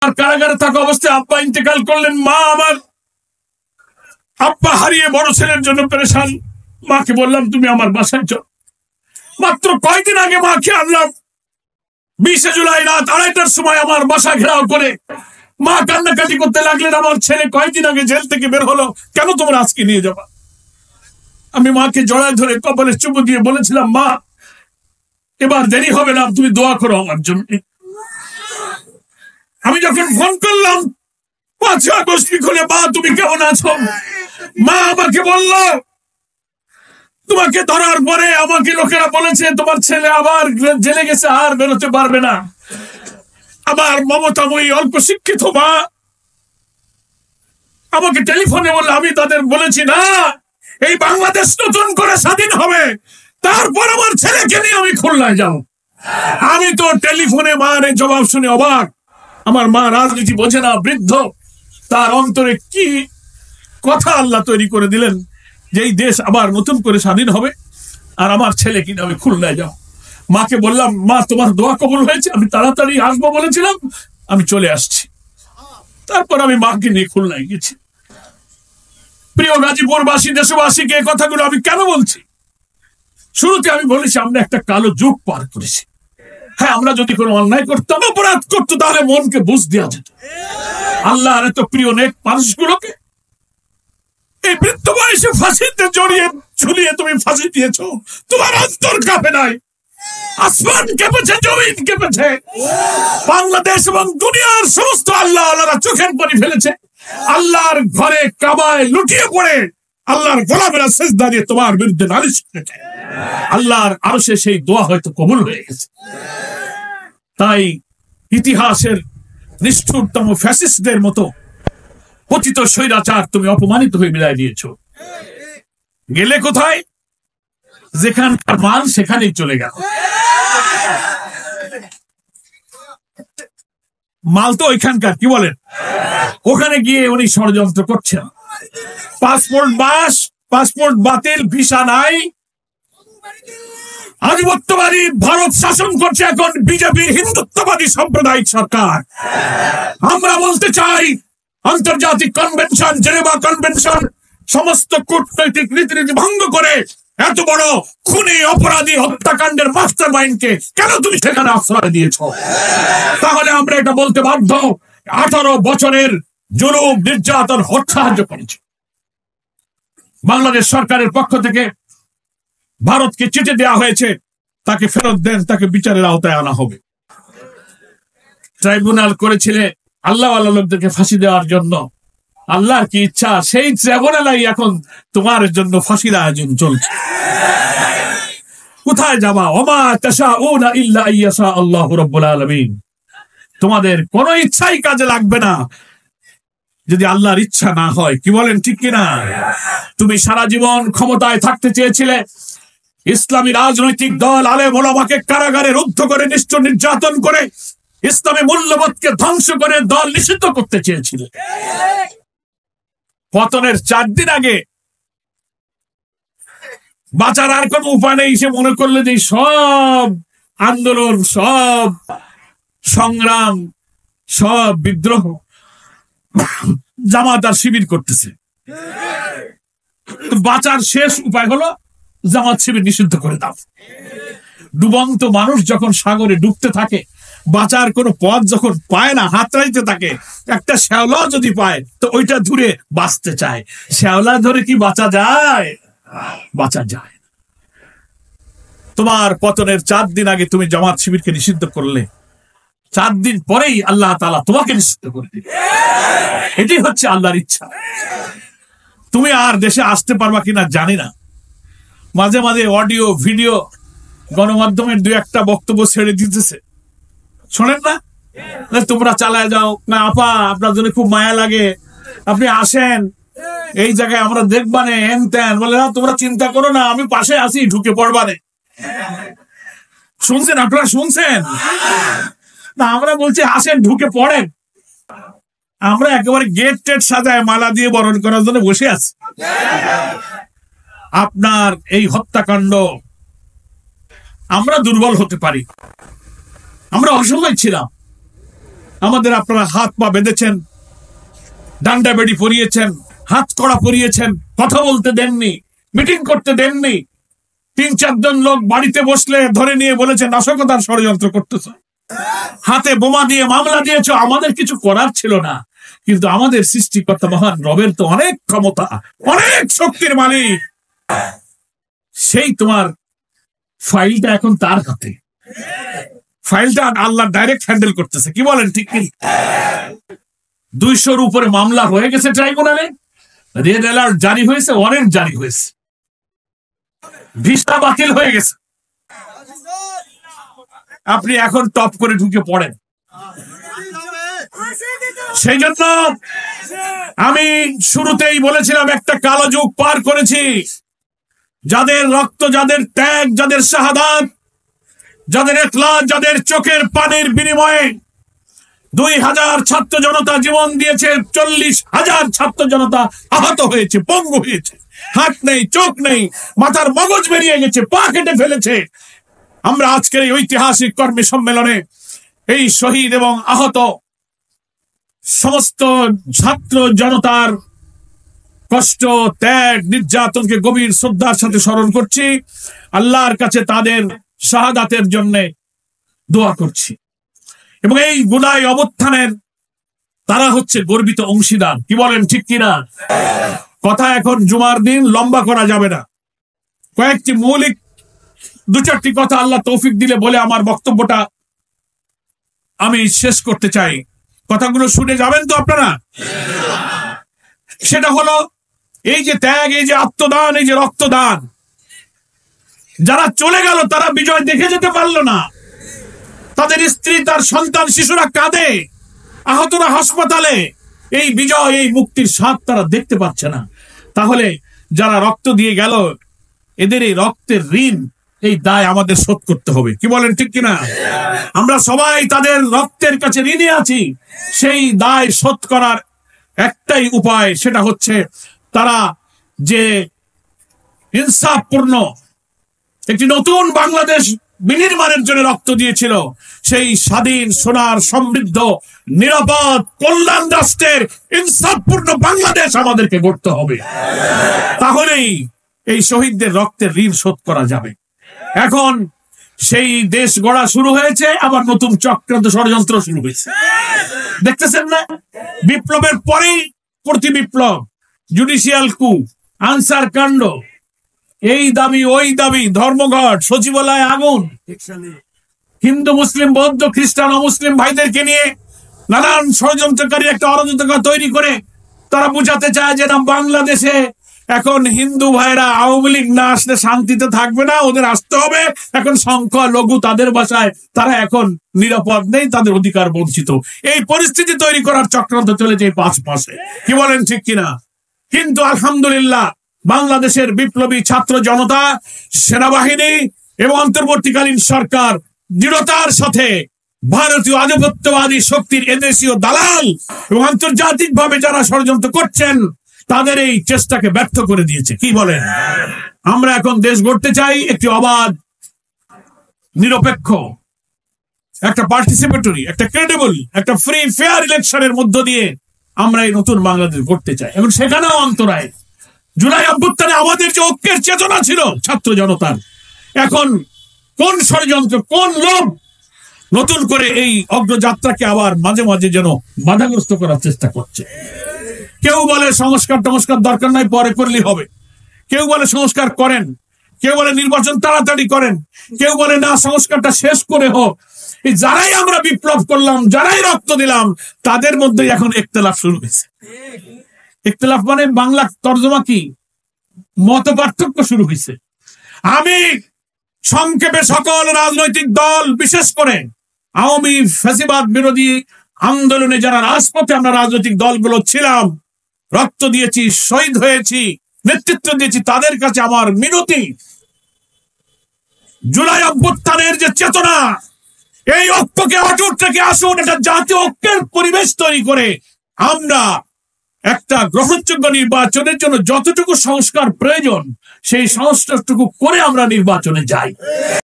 আমার কারাগারে থাকা অবস্থায় আব্বা ইন্তেকাল করলেন। মা আমার আব্বা হারিয়ে বড় ছেলের জন্য পেরেশান। মাকে বললাম তুমি আমার বাসায় চল। মাত্র কয়েকদিন আগে মাকে আনলাম। 20 জুলাই রাত 2:30টার সময় আমার বাসা ঘেরাও করে মা কান্নাকাটি করতে লাগলেন, আমার ছেলে কয়েকদিন আগে জেল থেকে বের হলো, কেন তোমরা আজকে নিয়ে যাবা? আমি মাকে জড়ায় ধরে কপালে চুমু দিয়ে বলেছিলাম, মা এবার দেরি হবে না, তুমি দোয়া করো আমার জন্য। আমি যখন ফোন করলাম 5 আগস্ট লিখলে, মা তুমি কেমন আছো? মা আমাকে বলল, তোমাকে ধরার পরে আমাকে লোকেরা বলেছে তোমার ছেলে আবার জেলে গেছে, আর বেরোতে পারবে না। আমার মমতাময়ী অল্প শিক্ষিত মা আমাকে টেলিফোনে বলল, আমি তাদের বলেছি না, এই বাংলাদেশ নতুন করে স্বাধীন হবে, তারপর আমার ছেলেকে নিয়ে আমি খুলনায় যাব। আমি তো টেলিফোনে মার জবাব শুনে অবাক। আমার মা রাজনীতি বোঝে না, বৃদ্ধ, তার অন্তরে কি কথা আল্লাহ তৈরি করে দিলেন যে এই দেশ আবার নতুন করে স্বাধীন হবে আর আমার ছেলে কিনে আমি খুলনায় যাব। মাকে বললাম, মা তোমার দোয়া কবুল হয়েছে, আমি তাড়াতাড়ি আসবো বলেছিলাম, আমি চলে আসছি। তারপর আমি মাকে নিয়ে খুলনায় গেছি। প্রিয় গাজীপুরবাসী, দেশবাসীকে এই কথাগুলো আমি কেন বলছি? শুরুতে আমি বলেছি আমরা একটা কালো যুগ পার করেছি। হ্যাঁ, আমরা যদি কোনো অন্যায় করতাম, অপরাধ করতো, তাহলে মনকে বুঝ দেওয়া যেত। আল্লাহর এত প্রিয় নেক মানুষগুলোকে এই বৃদ্ধ বয়সে ফাঁসিতে জড়িয়ে ঝুলিয়ে তুমি ফাঁসি দিয়েছো, তোমার অন্তর কাঁপে নাই? আসমান কেঁপেছে, জমিন কেঁপেছে, বাংলাদেশ এবং দুনিয়ার সমস্ত আল্লাহ আল্লাহরা চোখের পানি ফেলেছে। আল্লাহর ঘরে কাবায় লুটিয়ে পড়ে আল্লাহর গোলামেরা সেজদা দিয়ে তোমার বিরুদ্ধে নালিশ করেছে। আল্লাহর আরশে সেই দোয়া হয়তো কবুল হয়ে গেছে। তাই ইতিহাসের নিষ্ঠুরতম ফ্যাসিস্টদের মতো পতিত স্বৈরাচার তুমি অপমানিত হয়ে বিদায় দিয়েছ। গেলে কোথায়? যেখানকার মান সেখানেই চলে গেল। মাল তো ওইখানকার, কি বলেন? ওখানে গিয়ে উনি ষড়যন্ত্র করছেন। পাসপোর্ট বাতিল, ভিসা নাই, আধিপত্যবাদী ভারত শাসন করছে এখন বিজেপির হিন্দুত্ববাদী সাম্প্রদায়িক সরকার। আমরা বলতে চাই, আন্তর্জাতিক কনভেনশন, জেনেভা কনভেনশন, সমস্ত কূটনৈতিক রীতিনীতি ভঙ্গ করে এত বড় খুনি, অপরাধী, হত্যাকাণ্ডের মাস্টার মাইন্ডকে কেন তুমি সেখানে আশ্রয় দিয়েছ? তাহলে আমরা এটা বলতে বাধ্য, 18 বছরের জুলুম, নির্যাতন, সাহায্য করেছে। বাংলাদেশ সরকারের পক্ষ থেকে ভারতকে চিঠি দেওয়া হয়েছে, তাকে ফেরত দেন, তাকে বিচারের আওতায় আনা হবে। ট্রাইব্যুনাল করেছিলে আল্লাহ আল্লাহ লোকদেরকে ফাঁসি দেওয়ার জন্য। আল্লাহর কি ইচ্ছা, সেই ট্রাইব্যুনালাই এখন তোমার জন্য ফাঁসির আয়োজন চলছে। কোথায় যাবা? ওমা তাশাউনা ইল্লা আইয়াশা আল্লাহু রাব্বুল আলামিন। তোমাদের কোনো ইচ্ছাই কাজে লাগবে না যদি আল্লাহর ইচ্ছা না হয়। কি বলেন, ঠিক কিনা? তুমি সারা জীবন ক্ষমতায় থাকতে চেয়েছিলে, ইসলামী রাজনৈতিক দল আলেম ওলামাকে কারাগারে রুদ্ধ করে, নিষ্ঠুর নির্যাতন করে, ইসলামী মূল্যবোধকে ধ্বংস করে দল নিষিদ্ধ করতে চেয়েছিলে। পতনের 4 দিন আগে বাঁচার আর কোন উপায় নেই, সে মনে করলে যে সব আন্দোলন, সব সংগ্রাম, সব বিদ্রোহ জামাত আর শিবির করতেছে। বাঁচার শেষ উপায় হলো জামাত শিবির নিষিদ্ধ করে দাও। ডুবন্ত মানুষ যখন সাগরে ডুবতে থাকে, বাঁচার কোনো পথ যখন পায় না, হাতড়াইতে থাকে, একটা শ্যাওলা যদি পায় তো ওইটা ধরে বাঁচতে চায়। শ্যাওলা ধরে কি বাঁচা যায়? বাঁচা যায়। তোমার পতনের 4 দিন আগে তুমি জামাত শিবিরকে নিষিদ্ধ করলে, 4 দিন পরেই আল্লাহ তাআলা তোমাকে নিষিদ্ধ করে দিল। এটাই হচ্ছে আল্লাহর ইচ্ছা। তুমি আর দেশে আসতে পারবা কিনা জানি না। মাঝে মাঝে অডিও ভিডিও গণমাধ্যমের 2-1টা বক্তব্য ছেড়ে দিতেছে, শোনেন না? তোমরা চালায় যাও না, আপা আপনার জন্য খুব মায়া লাগে, আপনি আসেন, এই জায়গায় আমরা দেখবানে, হেন তেন বলে। না, তোমরা চিন্তা করো না, আমি পাশে আসি, ঢুকে পড়বানে। শুনছেন আপনারা? শুনছেন না? আমরা বলছি আসেন, ঢুকে পড়েন। আমরা একেবারে গেট টেট সাজায় মালা দিয়ে বরণ করার জন্য বসে আছি। আপনার এই হত্যাকাণ্ড, আমরা দুর্বল হতে পারি, আমরা অসহায় ছিলাম, আমাদের আপনারা হাত পা বেঁধেছেন, ডান্ডা বেড়ি পরিয়েছেন, হাত কড়া পরিয়েছেন, কথা বলতে দেননি, মিটিং করতে দেননি। 3-4 জন লোক বাড়িতে বসলে ধরে নিয়ে বলেছে নাশকতার ষড়যন্ত্র করতেছ, হাতে বোমা দিয়ে মামলা দিয়েছ। আমাদের কিছু করার ছিল না, কিন্তু আমাদের সৃষ্টিকর্তা মহান রবের তো অনেক ক্ষমতা, অনেক শক্তির মালিক। সেই তোমার ফাইলটা এখন তার হাতে, ফাইলটা আল্লাহ ডাইরেক্ট হ্যান্ডেল করতেছে। কি বলেন, ঠিক কি? 200-র উপরে মামলা হয়ে গেছে ট্রাইব্যুনালে, রেড অ্যালার্ট জারি হয়েছে, ওয়ারেন্ট জারি হয়েছে, ভিসা বাতিল হয়ে গেছে। আপনি এখন টপ করে ঢুকে পড়েন। সেই জন্য আমি শুরুতেই বলেছিলাম একটা কালো যুগ পার করেছি। যাদের রক্ত, যাদের ত্যাগ, যাদের শাহাদাত, যাদের ইখলাস, যাদের চোখের পানির বিনিময়ে 2000 ছাত্র জনতা জীবন দিয়েছে, 40,000 ছাত্র জনতা আহত হয়েছে, পঙ্গু হয়েছে, হাত নেই, চোখ নেই, মাথার মগজ বেরিয়ে গেছে, পা কেটে ফেলেছে। আমরা আজকের এই ঐতিহাসিক কর্মী সম্মেলনে এই শহীদ এবং আহত সমস্ত ছাত্র জনতার কষ্ট, ত্যাগ, নির্যাতনকে গভীর শ্রদ্ধার সাথে স্মরণ করছি। আল্লাহর কাছে তাদের শাহাদাতের জন্য দোয়া করছি। এবং এই গুনাই অবস্থানের তারা হচ্ছে গর্বিত অংশীদার। কি বলেন, ঠিক কিনা? কথা এখন জুমার দিন লম্বা করা যাবে না। কয়েকটি মৌলিক 2-4টি কথা আল্লাহ তৌফিক দিলে বলে আমার বক্তব্যটা আমি শেষ করতে চাই। কথাগুলো শুনে যাবেন তো আপনারা? সেটা হলো এই যে ত্যাগ, এই যে আত্মদান, এই যে রক্তদান, যারা চলে গেল তারা বিজয় দেখে যেতে পারলো না। তাদের স্ত্রী, তার সন্তান, শিশুরা কাঁদে, আহতরা হাসপাতালে। এই বিজয়, এই মুক্তির স্বাদ তারা দেখতে পাচ্ছে না। তাহলে যারা রক্ত দিয়ে গেল, এদের এই রক্তের ঋণ, এই দায় আমাদের শোধ করতে হবে। কি বলেন, ঠিক কিনা? আমরা সবাই তাদের রক্তের কাছে ঋণী আছি। সেই দায় শোধ করার একটাই উপায়, সেটা হচ্ছে তারা যে ইনসাফপূর্ণ একটি নতুন বাংলাদেশ বিনির্মাণের জন্য রক্ত দিয়েছিল, সেই স্বাধীন, সোনার, সমৃদ্ধ, নিরাপদ, কল্যাণ রাষ্ট্রের ইনসাফপূর্ণ বাংলাদেশ আমাদেরকে গড়তে হবে। তাহলেই এই শহীদদের রক্তের ঋণ শোধ করা যাবে। এখন সেই দেশ গড়া শুরু হয়েছে, আবার নতুন চক্রান্ত, ষড়যন্ত্র শুরু হয়েছে। দেখতেছেন না? বিপ্লবের পরেই প্রতি বিপ্লব, জুডিশিয়াল কু, আনসার কাণ্ড, এই দাবি ওই দাবি, ধর্মঘট, সচিবালয় আগুন, হিন্দু, মুসলিম, বৌদ্ধ, খ্রিস্টান, অমুসলিম ভাইদেরকে নিয়ে নানান ষড়যন্ত্রকারী একটা অরাজকতা তৈরি করে তারা বুঝাতে চায় যে না, বাংলাদেশে এখন হিন্দু ভাইরা আওয়ামী লীগ না আসলে শান্তিতে থাকবে না, ওদের আসতে হবে। এখন সংখ্যালঘু তাদের ভাষায়, তারা এখন নিরাপদ নেই, তাদের অধিকার বঞ্চিত। এই পরিস্থিতি তৈরি করার চক্রান্ত চলেছে 5 মাসে। কি বলেন, ঠিক কিনা? কিন্তু আলহামদুলিল্লাহ বাংলাদেশের বিপ্লবী ছাত্র জনতা, সেনাবাহিনী এবং অন্তর্বর্তীকালীন সরকার দৃঢ়তার সাথে ভারতীয় আধিপত্যবাদী শক্তির এদেশীয় দালাল এবং আন্তর্জাতিক ভাবে যারা ষড়যন্ত্র করছেন, তাদের এই চেষ্টাকে ব্যর্থ করে দিয়েছে। কি বলেন? আমরা এখন দেশ গড়তে চাই একটি অবাধ, নিরপেক্ষ, একটা পার্টিসিপেটরি, একটা ক্রেডিবল, একটা ফ্রি ফেয়ার ইলেকশনের মধ্য দিয়ে আমরা এই নতুন বাংলাদেশ গড়তে চাই। এবং সেখানেও অন্তরায়। জুলাই অভ্যুত্থানে আমাদের যে ঐক্যের চেতনা ছিল ছাত্র জনতার, এখন কোন ষড়যন্ত্র, কোন লোভ নতুন করে এই অগ্রযাত্রাকে আবার মাঝে মাঝে যেন বাধাগ্রস্ত করার চেষ্টা করছে। কেউ বলে সংস্কার দরকার নাই, পরে করলেই হবে। কেউ বলে সংস্কার করেন, কেউ বলে নির্বাচন তাড়াতাড়ি করেন, কেউ বলে না, সংস্কারটা শেষ করে হোক। এই যারাই আমরা বিপ্লব করলাম, যারাই রক্ত দিলাম, তাদের মধ্যে এখন ইখতিলাফ শুরু হয়েছে। ইখতিলাফ মানে বাংলা তর্জমা কি? মত পার্থক্য শুরু হয়েছে। আমি সংক্ষেপে সকল রাজনৈতিক দল, বিশেষ করে আওয়ামী ফ্যাসিবাদ বিরোধী আন্দোলনে যারা রাজপথে আমরা রাজনৈতিক দলগুলো ছিলাম, রক্ত দিয়েছি, শহীদ হয়েছি, নেতৃত্ব দিয়েছি, তাদের কাছে আমার মিনতি, জুলাই অভ্যুত্থানের যে চেতনা, এই ঐক্যকে অটুট রেখে আসুন, একটা জাতীয় ঐক্যের পরিবেশ তৈরি করে আমরা একটা গ্রহণযোগ্য নির্বাচনের জন্য যতটুকু সংস্কার প্রয়োজন, সেই সংস্কারটুকু করে আমরা নির্বাচনে যাই।